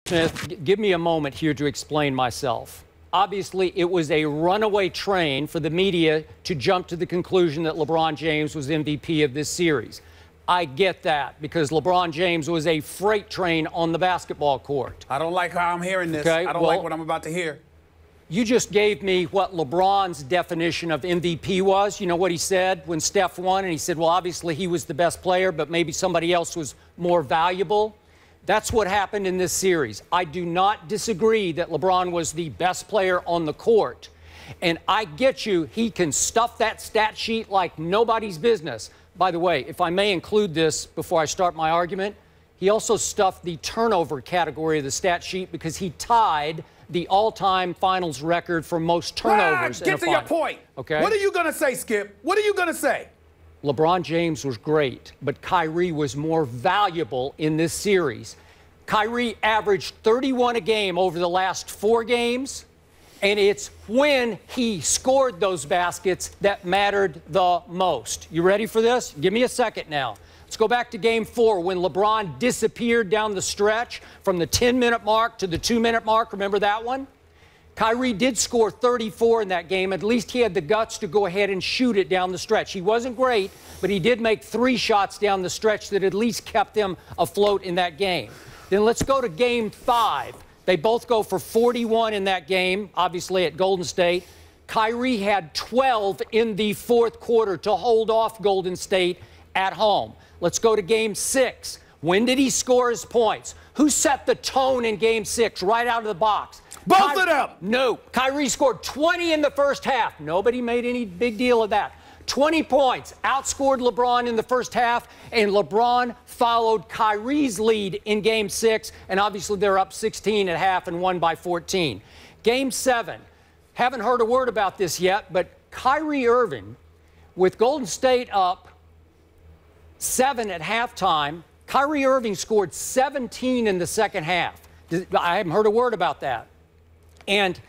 Smith, give me a moment here to explain myself. Obviously, it was a runaway train for the media to jump to the conclusion that LeBron James was MVP of this series. I get that because LeBron James was a freight train on the basketball court. I don't like how I'm hearing this. Okay, I don't like what I'm about to hear. You just gave me what LeBron's definition of MVP was. You know what he said when Steph won? And he said, well, obviously he was the best player, but maybe somebody else was more valuable. That's what happened in this series. I do not disagree that LeBron was the best player on the court. And I get you, he can stuff that stat sheet like nobody's business. By the way, if I may include this before I start my argument, he also stuffed the turnover category of the stat sheet because he tied the all-time finals record for most turnovers in a final. Get to your point. Okay. What are you going to say, Skip? What are you going to say? LeBron James was great, but Kyrie was more valuable in this series. Kyrie averaged 31 a game over the last 4 games, and it's when he scored those baskets that mattered the most. You ready for this? Give me a second now. Let's go back to Game 4 when LeBron disappeared down the stretch from the 10-minute mark to the 2-minute mark. Remember that one? Kyrie did score 34 in that game. At least he had the guts to go ahead and shoot it down the stretch. He wasn't great, but he did make 3 shots down the stretch that at least kept him afloat in that game. Then let's go to Game 5. They both go for 41 in that game, obviously at Golden State. Kyrie had 12 in the 4th quarter to hold off Golden State at home. Let's go to Game 6. When did he score his points? Who set the tone in Game 6 right out of the box? Both of them. No. Kyrie scored 20 in the first half. Nobody made any big deal of that. 20 points, outscored LeBron in the first half, and LeBron followed Kyrie's lead in Game 6, and obviously they're up 16 at half and won by 14. Game 7, haven't heard a word about this yet, but Kyrie Irving, with Golden State up 7 at halftime, Kyrie Irving scored 17 in the second half. I haven't heard a word about that. And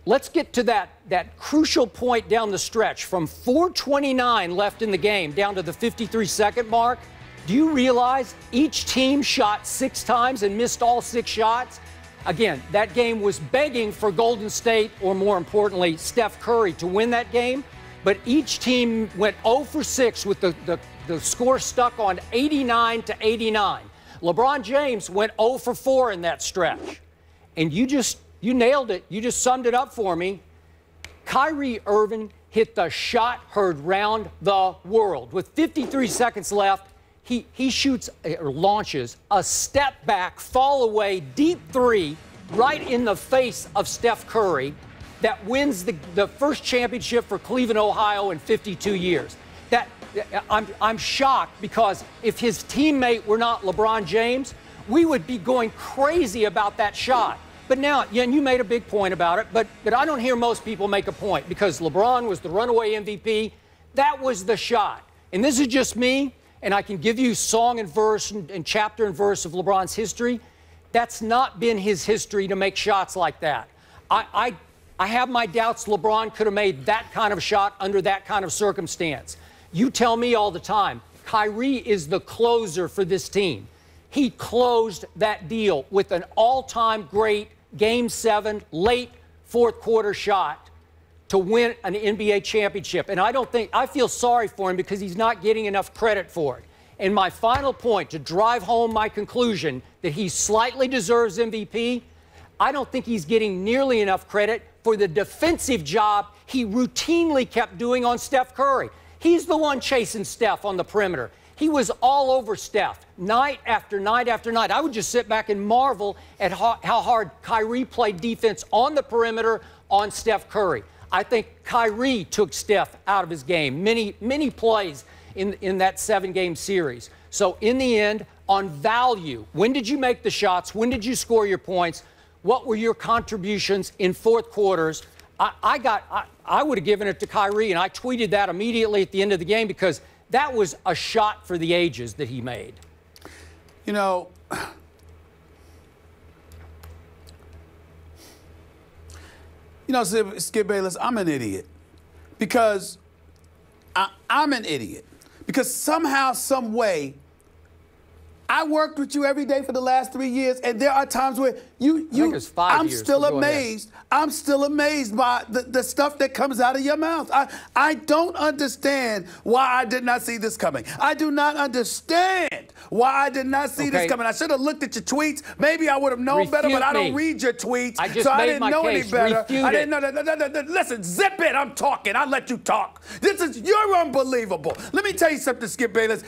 let's get to that crucial point down the stretch from 4:29 left in the game down to the 53-second mark. Do you realize each team shot 6 times and missed all 6 shots? Again, that game was begging for Golden State, or more importantly, Steph Curry to win that game. But each team went 0 for 6 with the score stuck on 89 to 89. LeBron James went 0 for 4 in that stretch. And you nailed it. You just summed it up for me. Kyrie Irving hit the shot heard round the world. With 53 seconds left, he shoots or launches a step back, fall away, deep 3 right in the face of Steph Curry that wins the first championship for Cleveland, Ohio in 52 years. I'm shocked because if his teammate were not LeBron James, we would be going crazy about that shot. But now, and you made a big point about it, but I don't hear most people make a point because LeBron was the runaway MVP. That was the shot. And this is just me, and I can give you song and verse and chapter and verse of LeBron's history. That's not been his history to make shots like that. I have my doubts LeBron could have made that kind of shot under that kind of circumstance. You tell me all the time, Kyrie is the closer for this team. He closed that deal with an all-time great Game 7, late 4th quarter shot to win an NBA championship. And I feel sorry for him because he's not getting enough credit for it. And my final point, to drive home my conclusion that he slightly deserves MVP, I don't think he's getting nearly enough credit for the defensive job he routinely kept doing on Steph Curry. He's the one chasing Steph on the perimeter. He was all over Steph, night after night after night. I would just sit back and marvel at how hard Kyrie played defense on the perimeter on Steph Curry. I think Kyrie took Steph out of his game, many plays in that 7-game series. So in the end, on value, when did you make the shots? When did you score your points? What were your contributions in 4th quarters? I would have given it to Kyrie, and I tweeted that immediately at the end of the game because that was a shot for the ages that he made. You know, Skip Bayless, I'm an idiot. Because I'm an idiot. Because somehow, some way, I worked with you every day for the last 3 years, and there are times where I think it's 5 I'm years, still but go ahead. amazed. I'm still amazed by the stuff that comes out of your mouth. I don't understand why I did not see this coming. I do not understand why I did not see this coming. I should have looked at your tweets. Maybe I would have known better, but I don't read your tweets, so I didn't know any better. I didn't know. Listen, zip it. I'm talking. I'll let you talk. You're unbelievable. Let me tell you something, Skip Bayless.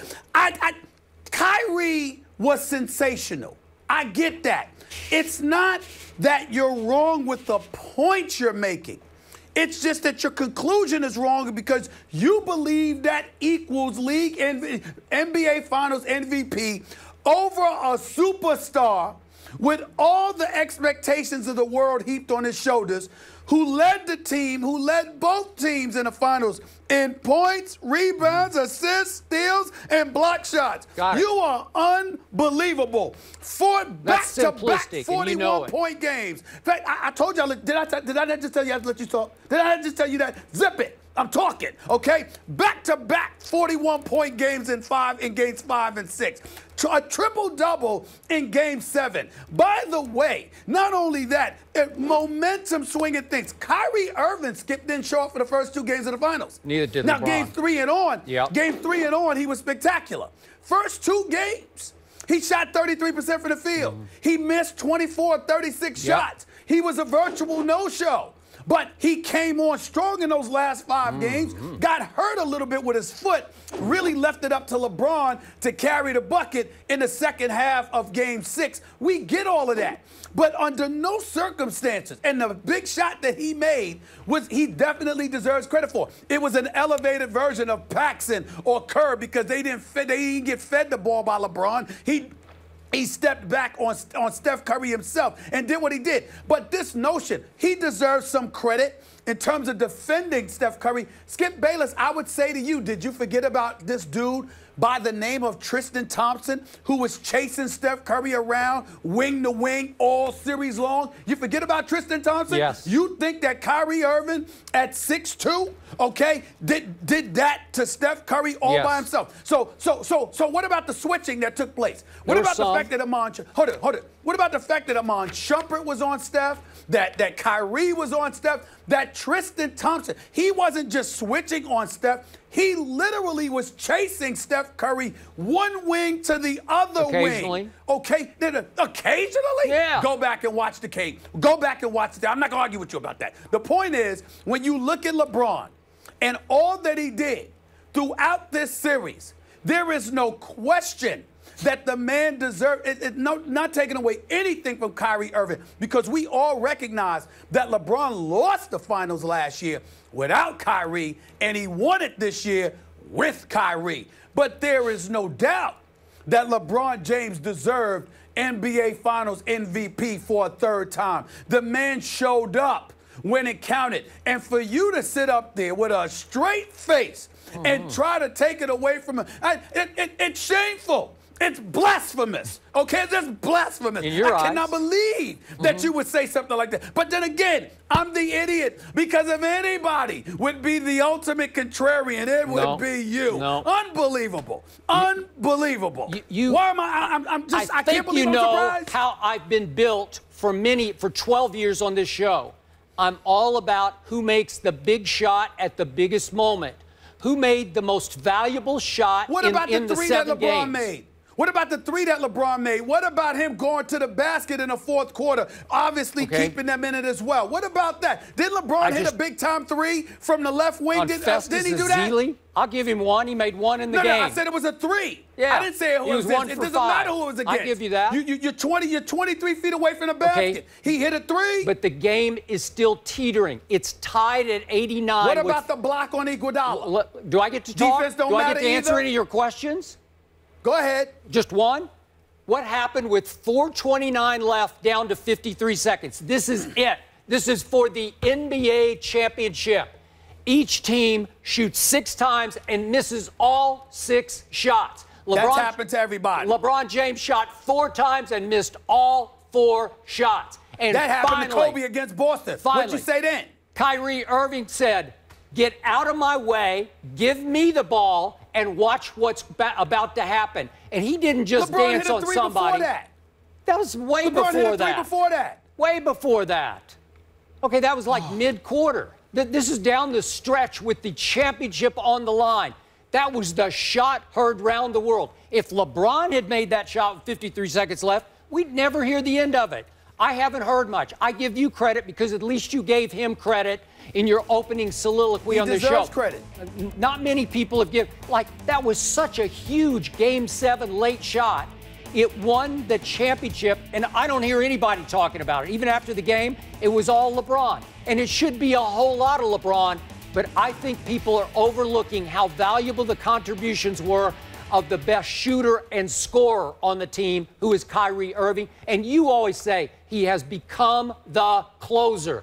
Kyrie was sensational. I get that. It's not that you're wrong with the points you're making. It's just that your conclusion is wrong because you believe that equals league NBA Finals MVP over a superstar with all the expectations of the world heaped on his shoulders, who led the team, who led both teams in the finals in points, rebounds, assists, steals, and block shots. You are unbelievable. Back-to-back 41-point games. In fact, I told y'all, did I not just tell you I have to let you talk? Did I not just tell you that? Zip it. I'm talking, okay? Back-to-back 41-point games in games 5 and 6. A triple-double in Game 7. By the way, not only that, momentum swinging things. Kyrie Irving didn't show up for the first 2 games of the finals. Neither did Now, LeBron. Game 3 and on, Game 3 and on, he was spectacular. First 2 games, he shot 33% from the field. He missed 24, 36 shots. He was a virtual no-show. But he came on strong in those last 5 games, got hurt a little bit with his foot, really left it up to LeBron to carry the bucket in the second half of Game 6. We get all of that. But under no circumstances, and the big shot that he made, he definitely deserves credit for. It was an elevated version of Paxson or Kerr because they didn't get fed the ball by LeBron. He stepped back on Steph Curry himself and did what he did. But this notion, he deserves some credit in terms of defending Steph Curry. Skip Bayless, I would say to you, did you forget about this dude by the name of Tristan Thompson, who was chasing Steph Curry around wing to wing all series long? You forget about Tristan Thompson? Yes. You think that Kyrie Irving at 6'2", okay, did that to Steph Curry all by himself? So what about the switching that took place? What about the fact that hold it. What about the fact that Amon Shumpert was on Steph, that Kyrie was on Steph, that Tristan Thompson, he wasn't just switching on Steph, he literally was chasing Steph Curry one wing to the other wing. Okay? Occasionally? Yeah. Go back and watch the tape. Go back and watch the tape. I'm not going to argue with you about that. The point is, when you look at LeBron and all that he did throughout this series, there is no question that the man deserved it. Not taking away anything from Kyrie Irving, because we all recognize that LeBron lost the finals last year without Kyrie, and he won it this year with Kyrie. But there is no doubt that LeBron James deserved NBA Finals MVP for a 3rd time. The man showed up when it counted. And for you to sit up there with a straight face and try to take it away from him, it's shameful. It's blasphemous, okay? That's blasphemous. I cannot believe that you would say something like that. But then again, I'm the idiot, because if anybody would be the ultimate contrarian, it would be you. Unbelievable. Unbelievable. Why am I can't believe I'm surprised. How I've been built for 12 years on this show. I'm all about who makes the big shot at the biggest moment. Who made the most valuable shot in the 3 that LeBron made? What about the 3 that LeBron made? What about him going to the basket in the 4th quarter, obviously keeping them in it as well? What about that? Did LeBron hit a big-time 3 from the left wing? Didn't he do that? I'll give him 1. He made 1 in the game. No, I said it was a 3. Yeah. I didn't say it was 1 for 5. It doesn't matter who it was against. I'll give you that. You're 23 feet away from the basket. He hit a 3. But the game is still teetering. It's tied at 89. What about the block on Iguodala? Do I get to talk? Defense don't Do I matter get to answer either? any of your questions? Go ahead. Just one? What happened with 4:29 left down to 53 seconds? This is it. This is for the NBA championship. Each team shoots 6 times and misses all 6 shots. That's happened to everybody. LeBron James shot 4 times and missed all 4 shots. And that happened to Kobe against Boston. What'd you say then? Kyrie Irving said, Get out of my way, give me the ball, and watch what's about to happen. And he didn't just LeBron dance hit a on three somebody. Before that. That was way LeBron before hit a that. three before that. Way before that. Okay, that was like mid-quarter. This is down the stretch with the championship on the line. That was the shot heard round the world. If LeBron had made that shot with 53 seconds left, we'd never hear the end of it. I haven't heard much. I give you credit because at least you gave him credit in your opening soliloquy on the show. He deserves credit. Not many people have given. Like, that was such a huge Game 7 late shot. It won the championship, and I don't hear anybody talking about it. Even after the game, it was all LeBron. And it should be a whole lot of LeBron, but I think people are overlooking how valuable the contributions were of the best shooter and scorer on the team, who is Kyrie Irving. And you always say he has become the closer.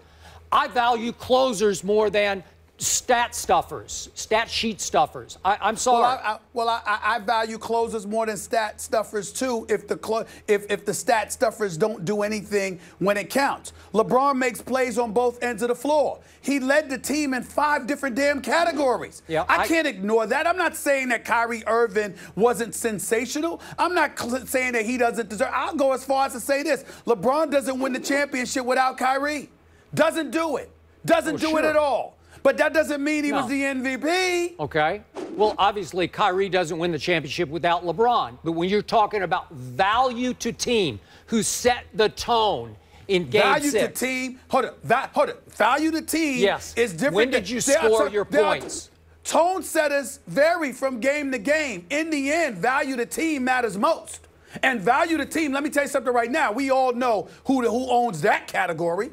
I value closers more than stat stuffers, stat sheet stuffers. I'm sorry. I value closers more than stat stuffers too. If the stat stuffers don't do anything when it counts. LeBron makes plays on both ends of the floor. He led the team in 5 different damn categories. Yeah, I can't ignore that. I'm not saying that Kyrie Irving wasn't sensational. I'm not saying that he doesn't deserve. I'll go as far as to say this: LeBron doesn't win the championship without Kyrie. Doesn't do it. Doesn't do it at all. But that doesn't mean he was the MVP. Okay. Well, obviously, Kyrie doesn't win the championship without LeBron. But when you're talking about value to team, who set the tone in Game 6. Value to team. Hold it. Value to team is different. When did you score your points? Tone setters vary from game to game. In the end, value to team matters most. And value to team, let me tell you something right now. We all know who owns that category.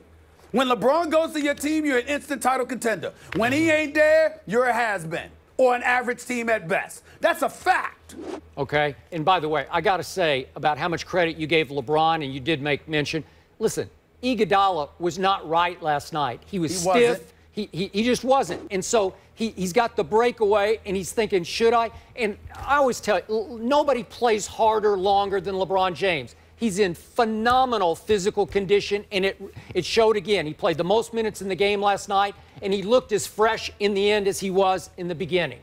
When LeBron goes to your team, you're an instant title contender. When he ain't there, you're a has-been or an average team at best. That's a fact. Okay. And by the way, I got to say about how much credit you gave LeBron, and you did make mention. Listen, Iguodala was not right last night. He was stiff. He just wasn't. And so he's got the breakaway, and he's thinking, should I? And I always tell you, nobody plays harder longer than LeBron James. He's in phenomenal physical condition, and it showed again. He played the most minutes in the game last night, and he looked as fresh in the end as he was in the beginning.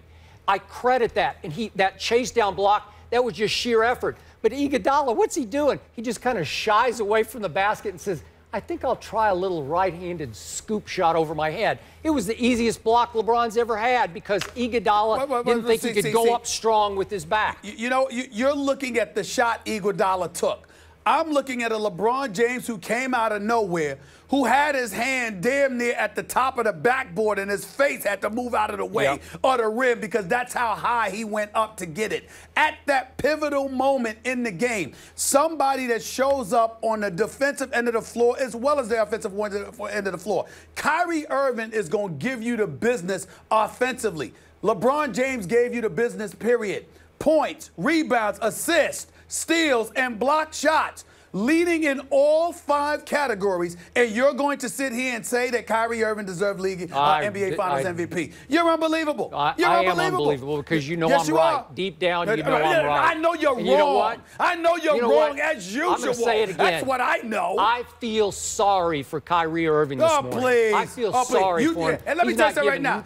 I credit that. And that chase down block, that was just sheer effort. But Iguodala, what's he doing? He just kind of shies away from the basket and says, I think I'll try a little right-handed scoop shot over my head. It was the easiest block LeBron's ever had because Iguodala didn't think he could go up strong with his back. You know, you're looking at the shot Iguodala took. I'm looking at a LeBron James who came out of nowhere, who had his hand damn near at the top of the backboard and his face had to move out of the way of the rim because that's how high he went up to get it. At that pivotal moment in the game, somebody that shows up on the defensive end of the floor as well as the offensive end of the floor. Kyrie Irving is going to give you the business offensively. LeBron James gave you the business, period. Points, rebounds, assists, steals, and block shots, leading in all 5 categories, and you're going to sit here and say that Kyrie Irving deserved NBA Finals MVP. You're unbelievable. You're unbelievable. Am unbelievable because you know I'm right. Deep down, you know I'm right. I know you're wrong. You know what? I know you're wrong as usual. I'm going to say it again. That's what I know. I feel sorry for Kyrie Irving this morning. Please. I feel sorry for him. And let me tell you something right now.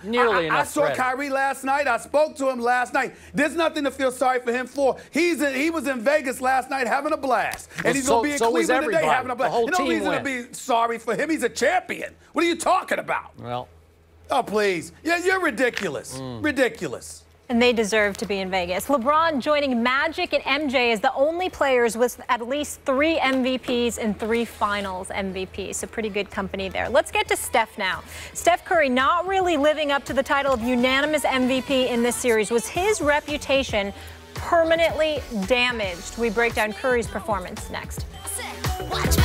I saw Kyrie last night. I spoke to him last night. There's nothing to feel sorry for him for. He was in Vegas last night having a blast. And he's going to be in Cleveland today having a blast. The whole no team reason went. to be sorry for him. He's a champion. What are you talking about? Well. Oh, please. Yeah, you're ridiculous. Ridiculous. And they deserve to be in Vegas. LeBron joining Magic and MJ as the only players with at least 3 MVPs and 3 Finals MVPs. So pretty good company there. Let's get to Steph now. Steph Curry not really living up to the title of unanimous MVP in this series. Was his reputation permanently damaged? We break down Curry's performance next. Watch